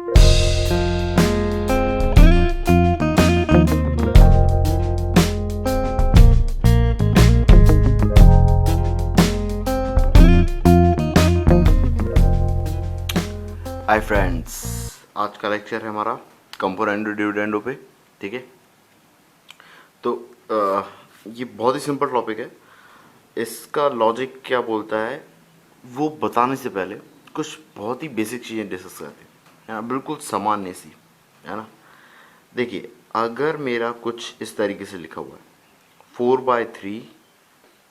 Hi friends, आज का lecture है हमारा कंपोनेंडो डिविडेंडो पे। ठीक है, तो ये बहुत ही सिंपल टॉपिक है। इसका लॉजिक क्या बोलता है वो बताने से पहले कुछ बहुत ही बेसिक चीज़ें डिस्कस करते हैं, है ना, बिल्कुल सामान्य सी, है ना। देखिए, अगर मेरा कुछ इस तरीके से लिखा हुआ है 4/3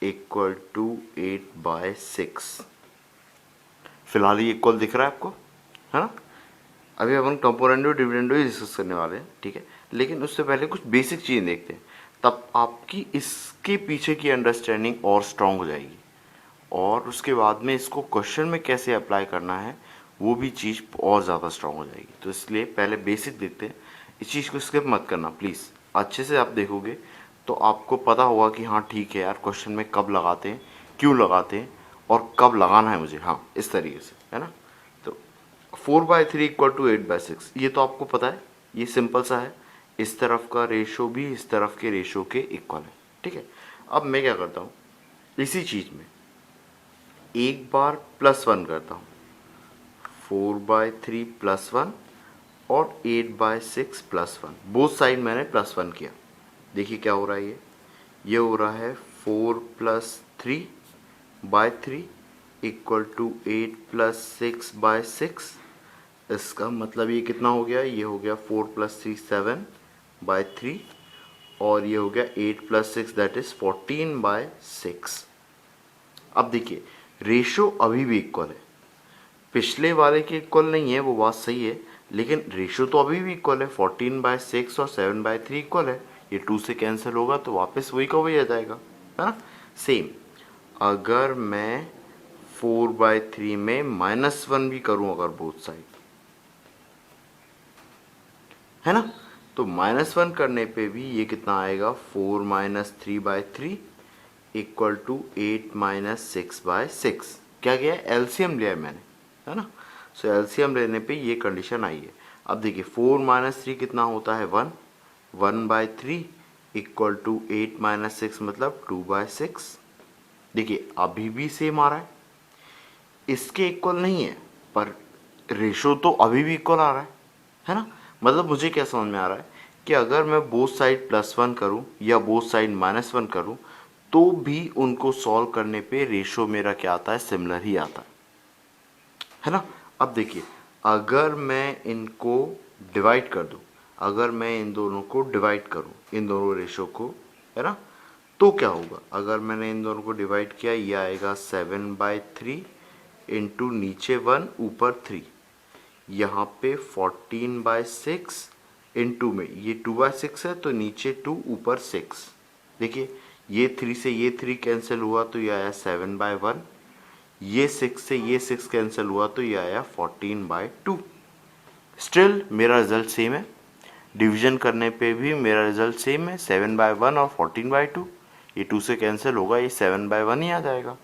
इक्वल टू 8/6, फिलहाल ये इक्वल दिख रहा है आपको, है ना। अभी अपन कंपोनेंडो डिविडेंडो ही डिस्कस करने वाले हैं, ठीक है। लेकिन उससे पहले कुछ बेसिक चीज़ें देखते हैं, तब आपकी इसके पीछे की अंडरस्टैंडिंग और स्ट्रांग हो जाएगी, और उसके बाद में इसको क्वेश्चन में कैसे अप्लाई करना है वो भी चीज़ और ज़्यादा स्ट्रांग हो जाएगी। तो इसलिए पहले बेसिक देखते हैं। इस चीज़ को स्किप मत करना प्लीज़, अच्छे से आप देखोगे तो आपको पता होगा कि हाँ ठीक है यार, क्वेश्चन में कब लगाते हैं, क्यों लगाते हैं, और कब लगाना है मुझे, हाँ इस तरीके से, है ना। तो 4/3 इक्वल टू 8/6, ये तो आपको पता है, ये सिंपल सा है। इस तरफ का रेशो भी इस तरफ के रेशो के इक्वल है, ठीक है। अब मैं क्या करता हूँ, इसी चीज़ में एक बार +1 करता हूँ, 4/3 +1 और 8/6 +1, बोथ साइड मैंने +1 किया। देखिए क्या हो रहा है, ये हो रहा है 4 + 3/3 इक्वल टू 8 + 6/6। इसका मतलब ये कितना हो गया, ये हो गया 4 + 3 7/3, और ये हो गया 8 + 6 दैट इज 14/6। अब देखिए, रेशो अभी भी इक्वल है, पिछले वाले के इक्वल नहीं है, वो बात सही है, लेकिन रेशो तो अभी भी इक्वल है। 14/6 और 7/3 इक्वल है। ये 2 से कैंसिल होगा तो वापस वही का वही आ जाएगा, है ना। सेम, अगर मैं 4/3 में -1 भी करूं अगर बोथ साइड, है ना, तो -1 करने पे भी ये कितना आएगा, 4 - 3/3 इक्वल टू 8 - 6/6। क्या किया है, एलसीएम लिया है मैंने, है ना। सो एलसीएम लेने पे ये कंडीशन आई है। अब देखिए 4 - 3 कितना होता है, 1, 1/3 इक्वल टू 8 - 6 मतलब 2/6। देखिए अभी भी सेम आ रहा है, इसके इक्वल नहीं है, पर रेशो तो अभी भी इक्वल आ रहा है ना। मतलब मुझे क्या समझ में आ रहा है कि अगर मैं बोथ साइड +1 करूं या बोथ साइड -1 करूं, तो भी उनको सॉल्व करने पे रेशो मेरा क्या आता है, सिमिलर ही आता है ना। अब देखिए, अगर मैं इनको डिवाइड कर दूं, अगर मैं इन दोनों को डिवाइड करूं, इन दोनों रेशो को, है ना, तो क्या होगा, अगर मैंने इन दोनों को डिवाइड किया, ये आएगा 7/3 इंटू नीचे 1 ऊपर 3, यहाँ पे 14/6 इंटू में ये 2/6 है तो नीचे 2 ऊपर 6। देखिए ये 3 से ये 3 कैंसिल हुआ तो ये आया 7/1, ये 6 से ये 6 कैंसिल हुआ तो ये आया 14/2। स्टिल मेरा रिजल्ट सेम है, डिवीजन करने पे भी मेरा रिजल्ट सेम है, 7/1 और 14/2। ये 2 से कैंसिल होगा, ये 7/1 ही आ जाएगा।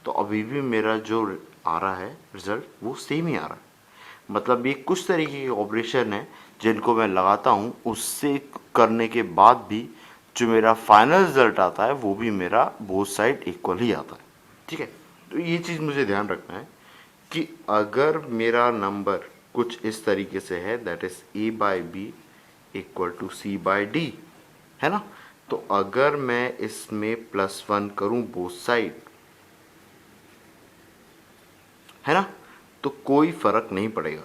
तो अभी भी मेरा जो आ रहा है रिजल्ट वो सेम ही आ रहा है। मतलब ये कुछ तरीके के ऑपरेशन है जिनको मैं लगाता हूँ, उससे करने के बाद भी जो मेरा फाइनल रिजल्ट आता है वो भी मेरा बोथ साइड इक्वल ही आता है, ठीक है। तो ये चीज़ मुझे ध्यान रखना है कि अगर मेरा नंबर कुछ इस तरीके से है, that is A/B equal to C/D, है ना, तो अगर मैं इसमें +1 करूं बोथ साइड, है ना, तो कोई फर्क नहीं पड़ेगा।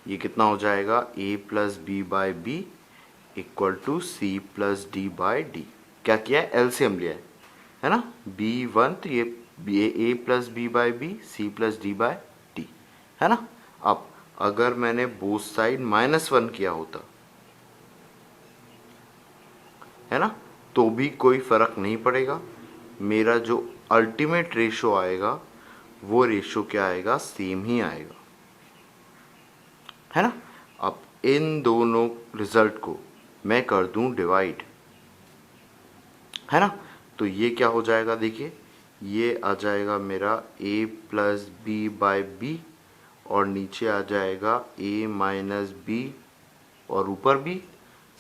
ये कितना हो जाएगा, A+B/B इक्वल टू C+D/D। क्या किया है, एलसीएम लिया है ना, B1 तो ये A+B/B C+D/D, है ना। अब अगर मैंने बोथ साइड -1 किया होता, है ना, तो भी कोई फर्क नहीं पड़ेगा। मेरा जो अल्टीमेट रेशो आएगा वो रेशो क्या आएगा, सेम ही आएगा, है ना। अब इन दोनों रिजल्ट को मैं कर दूं डिवाइड, है ना, तो ये क्या हो जाएगा, देखिए ये आ जाएगा मेरा A+B/B और नीचे आ जाएगा a माइनस बी और ऊपर भी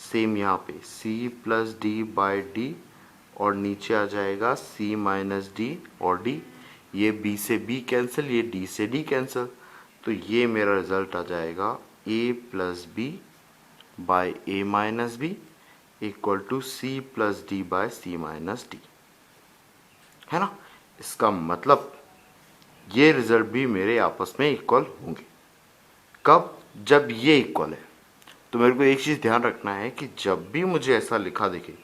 सेम यहाँ पे c plus D by D और नीचे आ जाएगा c माइनस डी और d। ये b से b कैंसिल, ये d से d कैंसिल, तो ये मेरा रिजल्ट आ जाएगा a plus B by A minus B equal to C plus D by C minus D, है ना। इसका मतलब ये रिजल्ट भी मेरे आपस में इक्वल होंगे। कब? जब ये इक्वल है। तो मेरे को एक चीज़ ध्यान रखना है कि जब भी मुझे ऐसा लिखा दिखे,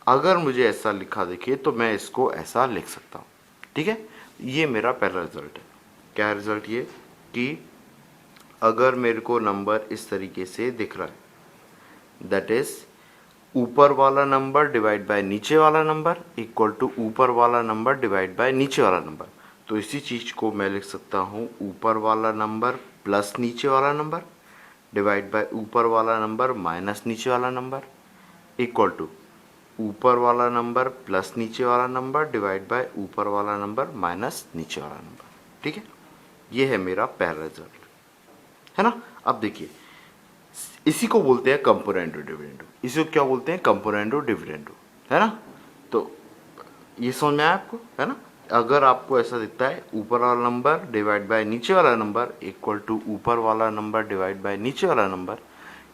अगर मुझे ऐसा लिखा दिखे तो मैं इसको ऐसा लिख सकता हूँ, ठीक है। ये मेरा पहला रिजल्ट है। क्या रिजल्ट? ये कि अगर मेरे को नंबर इस तरीके से दिख रहा है, दैट इज ऊपर वाला नंबर डिवाइड बाय नीचे वाला नंबर इक्वल टू ऊपर वाला नंबर डिवाइड बाय नीचे वाला नंबर, तो इसी चीज़ को मैं लिख सकता हूँ ऊपर वाला नंबर प्लस नीचे वाला नंबर डिवाइड बाय ऊपर वाला नंबर माइनस नीचे वाला नंबर इक्वल टू ऊपर वाला नंबर प्लस नीचे वाला नंबर डिवाइड बाय ऊपर वाला नंबर माइनस नीचे वाला नंबर, ठीक है। ये है मेरा पहला रिजल्ट, है ना। अब देखिए, इसी को बोलते हैं कंपोनेंडो डिविडेंडो। इसी को क्या बोलते हैं? कंपोनेंडो डिविडेंडो, है ना। तो ये समझ में आया आपको, है ना। अगर आपको ऐसा दिखता है ऊपर वाला नंबर डिवाइड बाय नीचे वाला नंबर इक्वल टू ऊपर वाला नंबर डिवाइड बाय नीचे वाला नंबर,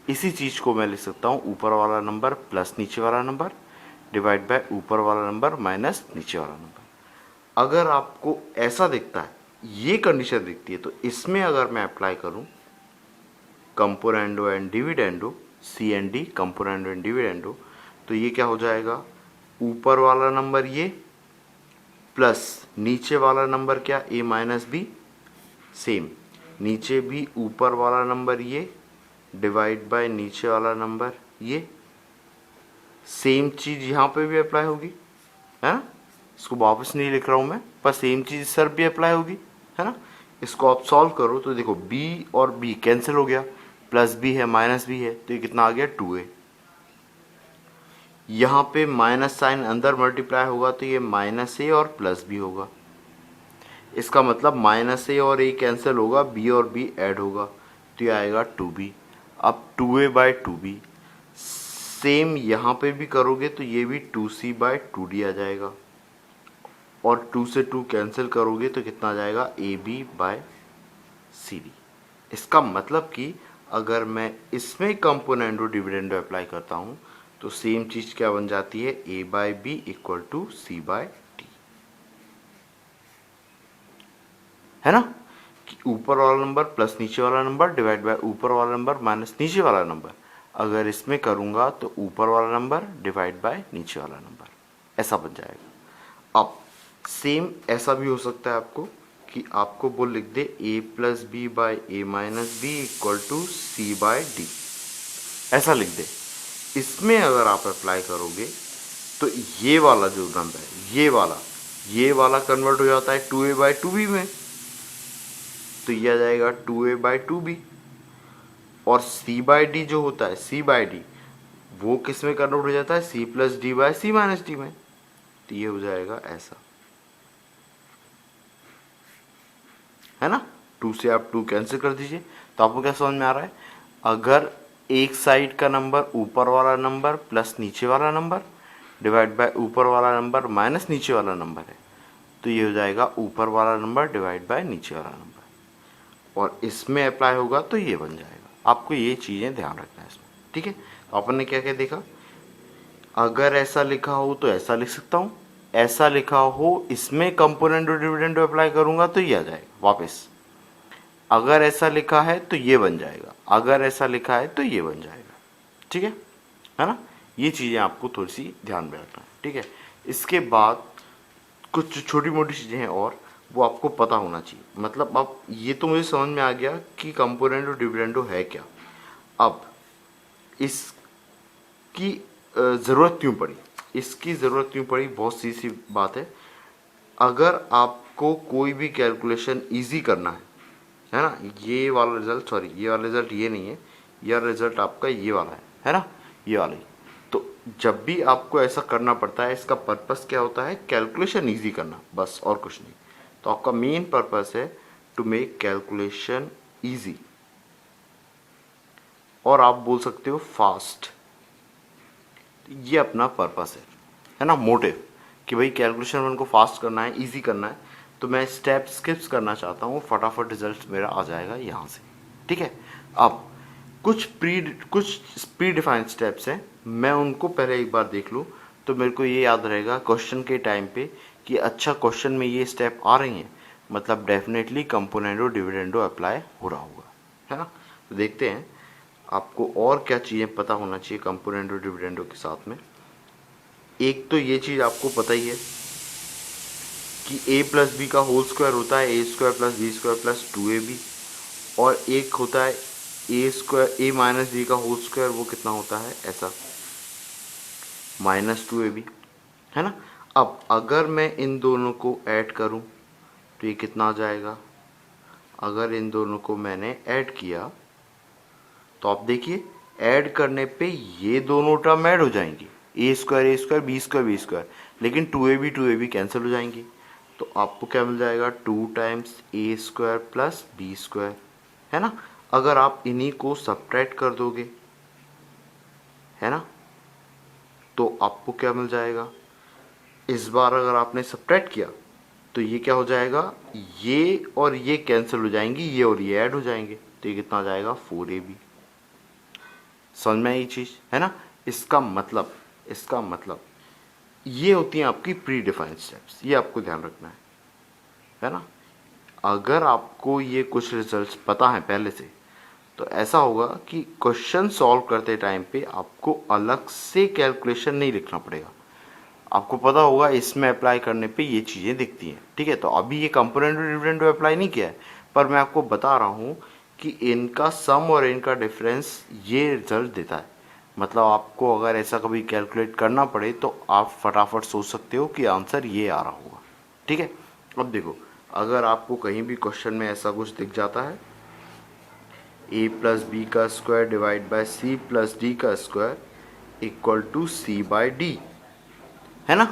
इसी चीज़ को मैं लिख सकता हूँ ऊपर वाला नंबर प्लस नीचे वाला नंबर डिवाइड बाय ऊपर वाला नंबर माइनस नीचे वाला नंबर। अगर आपको ऐसा दिखता है, ये कंडीशन दिखती है, तो इसमें अगर मैं अप्लाई करूँ componendo and dividendo, C and D, componendo and dividendo, तो ये क्या हो जाएगा? ऊपर वाला नंबर ये प्लस नीचे वाला नंबर क्या? ए माइनस बी, सेम नीचे भी ऊपर वाला नंबर ये डिवाइड बाय नीचे वाला नंबर ये, सेम चीज़ यहाँ पे भी अप्लाई होगी, है ना। इसको वापस नहीं लिख रहा हूँ मैं, पर सेम चीज़ सर भी अप्लाई होगी, है ना। इसको आप सॉल्व करो तो देखो b और b कैंसिल हो गया, प्लस b है माइनस b है, तो ये कितना आ गया? 2a। यहाँ पे माइनस साइन अंदर मल्टीप्लाई होगा तो ये माइनस ए और प्लस बी होगा। इसका मतलब माइनस ए और ए कैंसिल होगा, b और b ऐड होगा, तो ये आएगा 2b। अब 2a बाई 2b सेम यहाँ पे भी करोगे तो ये भी 2c बाई 2d आ जाएगा, और 2 से 2 कैंसिल करोगे तो कितना आ जाएगा? ab by C D. इसका मतलब कि अगर मैं इसमें कंपोनेंडो डिविडेंडो अप्लाई करता हूँ तो सेम चीज़ क्या बन जाती है? a by B equal to C by D, है ना। कि ऊपर वाला नंबर प्लस नीचे वाला नंबर डिवाइड बाय ऊपर वाला नंबर माइनस नीचे वाला नंबर, अगर इसमें करूँगा तो ऊपर वाला नंबर डिवाइड बाय नीचे वाला नंबर, ऐसा बन जाएगा। अब सेम ऐसा भी हो सकता है आपको कि आपको वो लिख दे a plus B by A minus B equal to C by D, ऐसा लिख दे। इसमें अगर आप अप्लाई करोगे तो ये वाला जो नंबर है, ये वाला कन्वर्ट हो जाता है 2a बाई 2b में, तो ये आ जाएगा 2a बाई 2b। और c बाई डी जो होता है, c बाई डी, वो किस में कन्वर्ट हो जाता है? c plus D by C minus D में, तो ये हो जाएगा ऐसा, है ना। 2 से आप 2 कैंसिल कर दीजिए, तो आपको क्या समझ में आ रहा है? अगर एक साइड का नंबर ऊपर वाला नंबर प्लस नीचे वाला नंबर डिवाइड बाय ऊपर वाला नंबर माइनस नीचे वाला नंबर है, तो ये हो जाएगा ऊपर वाला नंबर डिवाइड बाय नीचे वाला नंबर, और इसमें अप्लाई होगा तो ये बन जाएगा। आपको ये चीज़ें ध्यान रखना है इसमें, ठीक है। तो अपन ने क्या क्या देखा? अगर ऐसा लिखा हो तो ऐसा लिख सकता हूँ, ऐसा लिखा हो इसमें कंपोनेंडो डिविडेंडो अप्लाई करूँगा तो ये आ जाएगा वापस, अगर ऐसा लिखा है तो ये बन जाएगा, अगर ऐसा लिखा है तो ये बन जाएगा, ठीक है ना। ये चीज़ें आपको थोड़ी सी ध्यान में रखना है, ठीक है। इसके बाद कुछ छोटी मोटी चीज़ें हैं और वो आपको पता होना चाहिए। मतलब अब ये तो मुझे समझ में आ गया कि कंपोनेंडो डिविडेंडो है क्या। अब इसकी ज़रूरत क्यों पड़ी? इसकी ज़रूरत क्यों पड़ी? बहुत सी बात है। अगर आपको कोई भी कैलकुलेशन इजी करना है ना, ये वाला रिजल्ट, सॉरी ये वाला रिजल्ट ये नहीं है, यह रिजल्ट आपका ये वाला है ना, ये वाला ही। तो जब भी आपको ऐसा करना पड़ता है, इसका पर्पस क्या होता है? कैलकुलेशन इजी करना, बस और कुछ नहीं। तो आपका मेन पर्पस है टू मेक कैलकुलेशन इजी, और आप बोल सकते हो फास्ट। ये अपना पर्पस है ना, मोटिव, कि भाई कैलकुलेशन वन को फास्ट करना है, इजी करना है, तो मैं स्टेप स्किप्स करना चाहता हूँ, फटाफट रिजल्ट मेरा आ जाएगा यहाँ से। ठीक है, अब कुछ प्री डिफाइंड स्टेप्स हैं, मैं उनको पहले एक बार देख लूँ तो मेरे को ये याद रहेगा क्वेश्चन के टाइम पे कि अच्छा क्वेश्चन में ये स्टेप आ रही हैं, मतलब डेफिनेटली कंपोनेंडो डिविडेंडो अप्लाई हो रहा होगा, है ना। तो देखते हैं आपको और क्या चीज़ें पता होना चाहिए कंपोनेंडो डिविडेंडो के साथ में। एक तो ये चीज़ आपको पता ही है कि a प्लस बी का होल स्क्वायर होता है A square plus B square plus 2ab, और एक होता है A square A minus B का होल स्क्वायर, वो कितना होता है ऐसा -2ab, है ना। अब अगर मैं इन दोनों को ऐड करूं तो ये कितना आ जाएगा, अगर इन दोनों को मैंने ऐड किया तो आप देखिए ऐड करने पे ये दोनों टर्म ऐड हो जाएंगी, ए स्क्वायर बी स्क्वायर, लेकिन 2ab कैंसिल हो जाएंगी, तो आपको क्या मिल जाएगा 2 टाइम्स ए स्क्वायर प्लस बी स्क्वायर, है ना। अगर आप इन्हीं को सब्ट्रैक्ट कर दोगे, है ना, तो आपको क्या मिल जाएगा, इस बार अगर आपने सब्ट्रैक्ट किया तो ये क्या हो जाएगा, ये और ये कैंसिल हो जाएंगी, ये और ये ऐड हो जाएंगे, तो ये कितना आ जाएगा 4ab। समझ में आई चीज़, है ना। इसका मतलब ये होती हैं आपकी प्री डिफाइंड स्टेप्स, ये आपको ध्यान रखना है ना। अगर आपको ये कुछ रिजल्ट्स पता हैं पहले से, तो ऐसा होगा कि क्वेश्चन सॉल्व करते टाइम पे आपको अलग से कैलकुलेशन नहीं लिखना पड़ेगा, आपको पता होगा इसमें अप्लाई करने पे ये चीज़ें दिखती हैं। ठीक है, तो अभी ये कंपोनेंट डिविडेंड अप्लाई नहीं किया है, पर मैं आपको बता रहा हूँ कि इनका सम और इनका डिफरेंस ये रिजल्ट देता है। मतलब आपको अगर ऐसा कभी कैलकुलेट करना पड़े तो आप फटाफट सोच सकते हो कि आंसर ये आ रहा होगा। ठीक है, अब देखो अगर आपको कहीं भी क्वेश्चन में ऐसा कुछ दिख जाता है a प्लस बी का square divide by C plus D का square equal to C by D, है ना,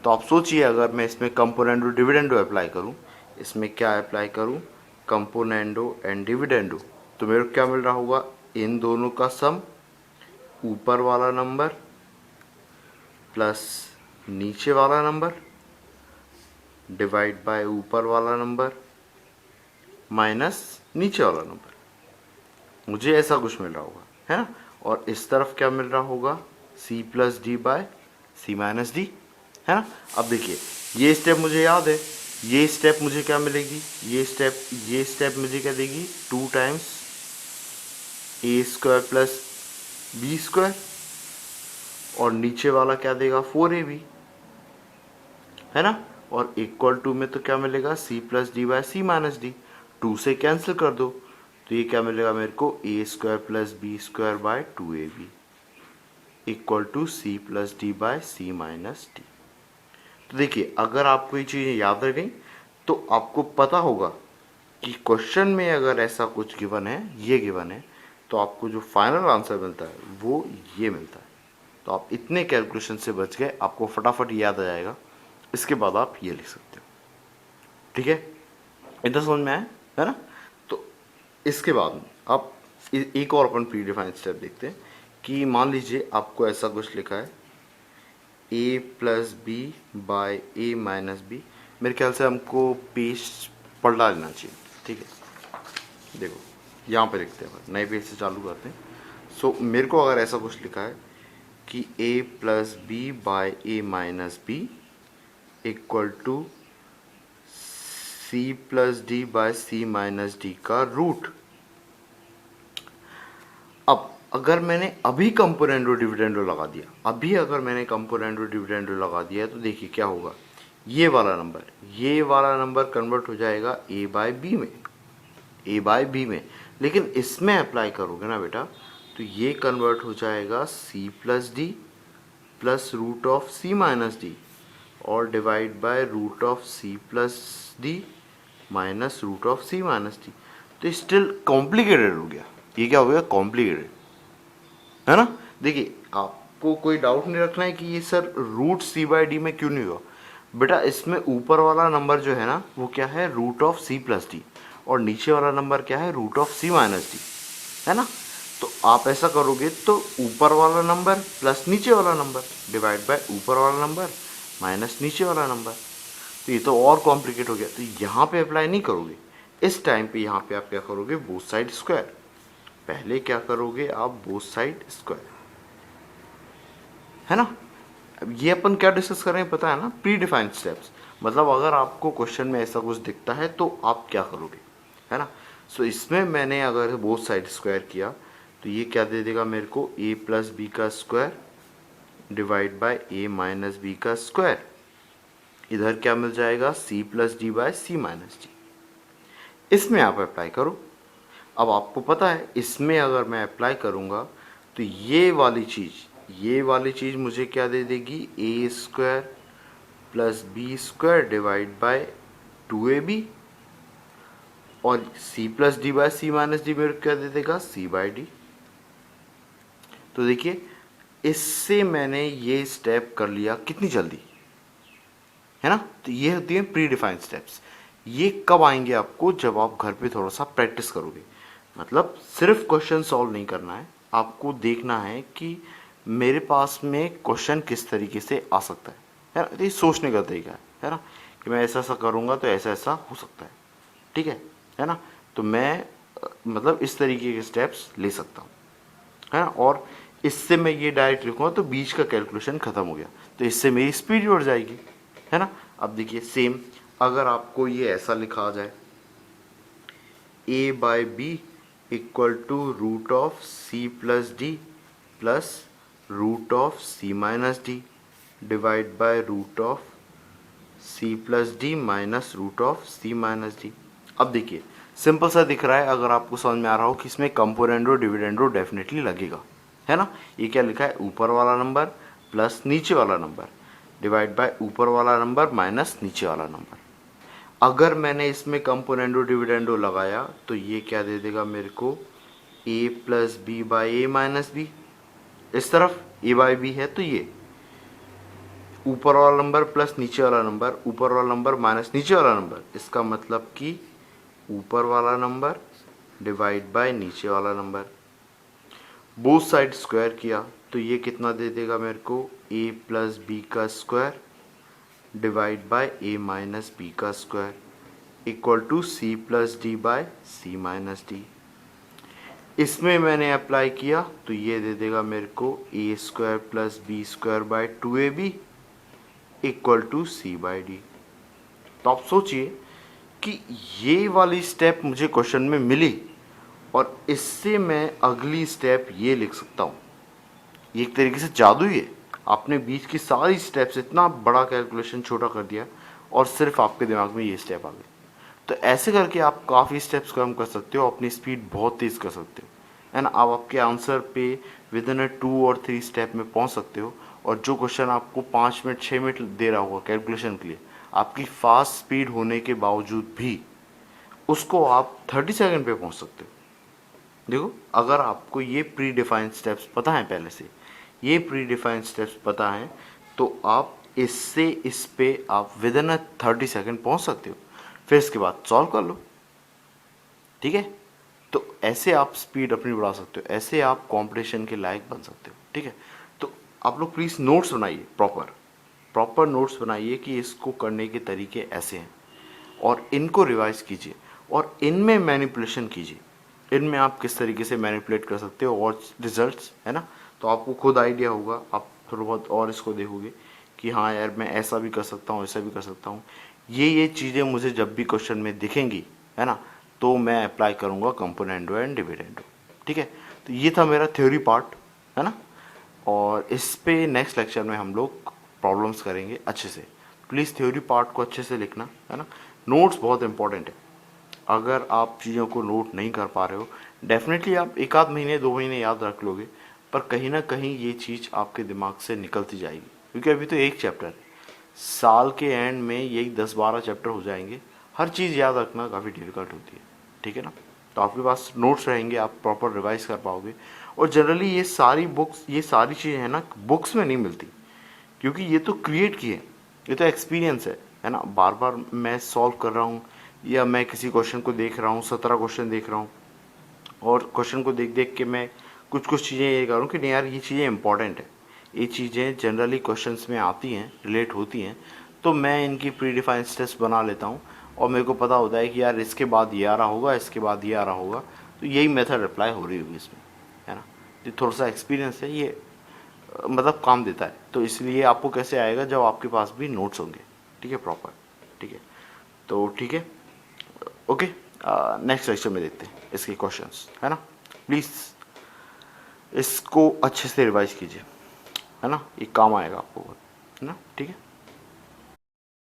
तो आप सोचिए अगर मैं इसमें कंपोनेंडो डिविडेंडो अप्लाई करूं, इसमें क्या अप्लाई करूं, कंपोनेंडो एंड डिविडेंडो, तो मेरे को क्या मिल रहा होगा, इन दोनों का सम, ऊपर वाला नंबर प्लस नीचे वाला नंबर डिवाइड बाय ऊपर वाला नंबर माइनस नीचे वाला नंबर, मुझे ऐसा कुछ मिल रहा होगा, है ना। और इस तरफ क्या मिल रहा होगा, c plus D by C minus D, है ना। अब देखिए ये स्टेप मुझे याद है, ये स्टेप मुझे क्या मिलेगी, ये स्टेप मुझे क्या देगी, 2 टाइम्स ए स्क्वायर प्लस बी स्क्वायर, और नीचे वाला क्या देगा 4ab, है ना। और इक्वल टू में तो क्या मिलेगा, c plus D by C minus D, 2 से कैंसिल कर दो तो ये क्या मिलेगा मेरे को, A square plus B square by 2ab equal to C plus D by C minus D. तो देखिए अगर आपको ये चीज़ें याद रह गई तो आपको पता होगा कि क्वेश्चन में अगर ऐसा कुछ गिवन है, ये गिवन है, तो आपको जो फाइनल आंसर मिलता है वो ये मिलता है। तो आप इतने कैलकुलेशन से बच गए, आपको फटाफट याद आ जाएगा, इसके बाद आप ये लिख सकते हो। ठीक है, इतना समझ में आया, है ना। तो इसके बाद आप एक और अपन प्री डिफाइंड स्टेप देखते हैं कि मान लीजिए आपको ऐसा कुछ लिखा है a plus B by A minus B, मेरे ख्याल से हमको पेज पलटा लेना चाहिए। ठीक है, देखो यहाँ पे लिखते हैं, नए पेज से चालू करते हैं। सो मेरे को अगर ऐसा कुछ लिखा है कि a plus B by A minus B equal to C plus D by C minus D का रूट। अब अगर मैंने अभी कंपोनेंडो डिविडेंडो लगा दिया, तो देखिए क्या होगा, ये वाला नंबर कन्वर्ट हो जाएगा a बाय बी में, लेकिन इसमें अप्लाई करोगे ना बेटा तो ये कन्वर्ट हो जाएगा c plus D plus root of C minus D और divide by root of C plus D minus root of C minus D. तो स्टिल कॉम्प्लिकेटेड हो गया, ये क्या हो गया, कॉम्प्लिकेटेड, है ना। देखिए आपको कोई डाउट नहीं रखना है कि ये sir root C by D में क्यों नहीं हुआ, बेटा इसमें ऊपर वाला नंबर जो है ना वो क्या है, root of C plus D, और नीचे वाला नंबर क्या है, root of c minus D, है ना। तो आप ऐसा करोगे तो ऊपर वाला नंबर प्लस नीचे वाला नंबर डिवाइड बाय ऊपर वाला नंबर माइनस नीचे वाला नंबर। तो ये तो और कॉम्प्लिकेट हो गया, तो यहाँ पे अप्लाई नहीं करोगे। इस टाइम पे यहाँ पे आप क्या करोगे, बोथ साइड स्क्वायर। पहले क्या करोगे आप, बोथ साइड स्क्वायर, है ना। अब ये अपन क्या डिस्कस कर रहे हैं पता है ना, प्री डिफाइंड स्टेप्स। मतलब अगर आपको क्वेश्चन में ऐसा कुछ दिखता है तो आप क्या करोगे, है ना। सो इसमें मैंने अगर बोथ साइड स्क्वायर किया तो ये क्या दे देगा मेरे को, a प्लस बी का square divide by a minus B का स्क्वायर। इधर क्या मिल जाएगा, c plus D by C minus D. इसमें आप अप्लाई करो। अब आपको पता है इसमें अगर मैं अप्लाई करूँगा तो ये वाली चीज़ मुझे क्या दे देगी, A square plus B square divide by 2ab, और c plus D by C minus D मेरे को क्या दे देगा, c बाय डी। तो देखिए इससे मैंने ये स्टेप कर लिया कितनी जल्दी, है ना। तो ये होती है प्री डिफाइंड स्टेप्स। ये कब आएंगे आपको, जब आप घर पे थोड़ा सा प्रैक्टिस करोगे। मतलब सिर्फ क्वेश्चन सॉल्व नहीं करना है, आपको देखना है कि मेरे पास में क्वेश्चन किस तरीके से आ सकता है ना। ये सोचने का तरीका है ना, कि मैं ऐसा ऐसा करूँगा तो ऐसा ऐसा हो सकता है, ठीक है ना। तो मैं मतलब इस तरीके के स्टेप्स ले सकता हूँ, है ना। और इससे मैं ये डायरेक्ट लिखूँगा तो बीच का कैलकुलेशन खत्म हो गया, तो इससे मेरी स्पीड बढ़ जाएगी, है ना। अब देखिए सेम अगर आपको ये ऐसा लिखा जाए, a by B equal to root of C plus D plus root of C minus D divide by root of C plus D minus root of C minus D. अब देखिए सिंपल सा दिख रहा है, अगर आपको समझ में आ रहा हो कि इसमें कंपोनेंडो डिविडेंडो डेफिनेटली लगेगा, है ना। ये क्या लिखा है, ऊपर वाला नंबर प्लस नीचे वाला नंबर डिवाइड बाय ऊपर वाला नंबर माइनस नीचे वाला नंबर। अगर मैंने इसमें कंपोनेंडो डिविडेंडो लगाया तो ये क्या दे देगा मेरे को, a plus B by A minus B. इस तरफ a बाई बी है तो ये ऊपर वाला नंबर प्लस नीचे वाला नंबर, ऊपर वाला नंबर माइनस नीचे वाला नंबर। इसका मतलब कि ऊपर वाला नंबर डिवाइड बाय नीचे वाला नंबर। बोथ साइड स्क्वायर किया तो ये कितना दे देगा मेरे को, a प्लस बी का square divide by a minus B का square equal to c plus D by C minus D. इसमें मैंने अप्लाई किया तो ये दे देगा मेरे को a square plus B square by 2ab equal to c by D. तो आप सोचिए कि ये वाली स्टेप मुझे क्वेश्चन में मिली और इससे मैं अगली स्टेप ये लिख सकता हूँ। ये एक तरीके से जादू ही है, आपने बीच की सारी स्टेप्स इतना बड़ा कैलकुलेशन छोटा कर दिया और सिर्फ आपके दिमाग में ये स्टेप आ गए। तो ऐसे करके आप काफ़ी स्टेप्स कम कर सकते हो, अपनी स्पीड बहुत तेज़ कर सकते हो, है ना। आप आपके आंसर पे विद इन 2 और 3 स्टेप में पहुंच सकते हो। और जो क्वेश्चन आपको 5 मिनट 6 मिनट दे रहा होगा कैलकुलेशन के लिए, आपकी फास्ट स्पीड होने के बावजूद भी उसको आप 30 सेकेंड पे पहुंच सकते हो। देखो अगर आपको ये प्री डिफाइंड स्टेप्स पता है, पहले से ये प्री डिफाइंड स्टेप्स पता है, तो आप इससे इस पे आप विद इन 30 सेकेंड पहुंच सकते हो। फिर इसके बाद सॉल्व कर लो, ठीक है। तो ऐसे आप स्पीड अपनी बढ़ा सकते हो, ऐसे आप कंपटीशन के लायक बन सकते हो, ठीक है। तो आप लोग प्लीज़ नोट्स बनाइए, प्रॉपर नोट्स बनाइए कि इसको करने के तरीके ऐसे हैं और इनको रिवाइज कीजिए और इनमें मैनिपुलेशन कीजिए। इनमें आप किस तरीके से मैनिपुलेट कर सकते हो और रिजल्ट्स, है ना। तो आपको खुद आइडिया होगा, आप थोड़ा बहुत और इसको देखोगे कि हाँ यार मैं ऐसा भी कर सकता हूँ, ऐसा भी कर सकता हूँ। ये चीज़ें मुझे जब भी क्वेश्चन में दिखेंगी, है ना, तो मैं अप्लाई करूँगा कंपोनेंडो एंड डिविडेंडो, ठीक है। तो ये था मेरा थ्योरी पार्ट, है ना। और इस पे नेक्स्ट लेक्चर में हम लोग प्रॉब्लम्स करेंगे अच्छे से। प्लीज़ थ्योरी पार्ट को अच्छे से लिखना, है ना। नोट्स बहुत इंपॉर्टेंट है, अगर आप चीज़ों को नोट नहीं कर पा रहे हो, डेफिनेटली आप 1 आध महीने 2 महीने याद रख लोगे, पर कहीं ना कहीं ये चीज़ आपके दिमाग से निकलती जाएगी। क्योंकि अभी तो एक चैप्टर है, साल के एंड में यही 10-12 चैप्टर हो जाएंगे। हर चीज़ याद रखना काफ़ी डिफिकल्ट होती है, ठीक है ना। तो आपके पास नोट्स रहेंगे, आप प्रॉपर रिवाइज कर पाओगे। और जनरली ये सारी बुक्स, ये सारी चीज़ें हैं ना, बुक्स में नहीं मिलती, क्योंकि ये तो क्रिएट की है, ये तो एक्सपीरियंस है ना। बार बार मैं सॉल्व कर रहा हूँ, या मैं किसी क्वेश्चन को देख रहा हूँ, 17 क्वेश्चन देख रहा हूँ और क्वेश्चन को देख देख के मैं कुछ चीज़ें ये करूँ कि नहीं यार ये चीज़ें इंपॉर्टेंट है, ये चीज़ें जनरली क्वेश्चंस में आती हैं, रिलेट होती हैं, तो मैं इनकी प्री डिफाइंड स्टेप्स बना लेता हूँ और मेरे को पता होता है कि यार इसके बाद ये आ रहा होगा, इसके बाद ये आ रहा होगा, तो यही मेथड अप्लाई हो रही होगी इसमें, है ना। ये थोड़ा सा एक्सपीरियंस है, ये मतलब काम देता है, तो इसलिए आपको कैसे आएगा जब आपके पास भी नोट्स होंगे, ठीक है, प्रॉपर, ठीक है। तो ठीक है, ओके, नेक्स्ट लेक्चर में देखते हैं इसके क्वेश्चंस, है ना। प्लीज़ इसको अच्छे से रिवाइज कीजिए, है ना, ये काम आएगा आपको, है ना, ठीक है।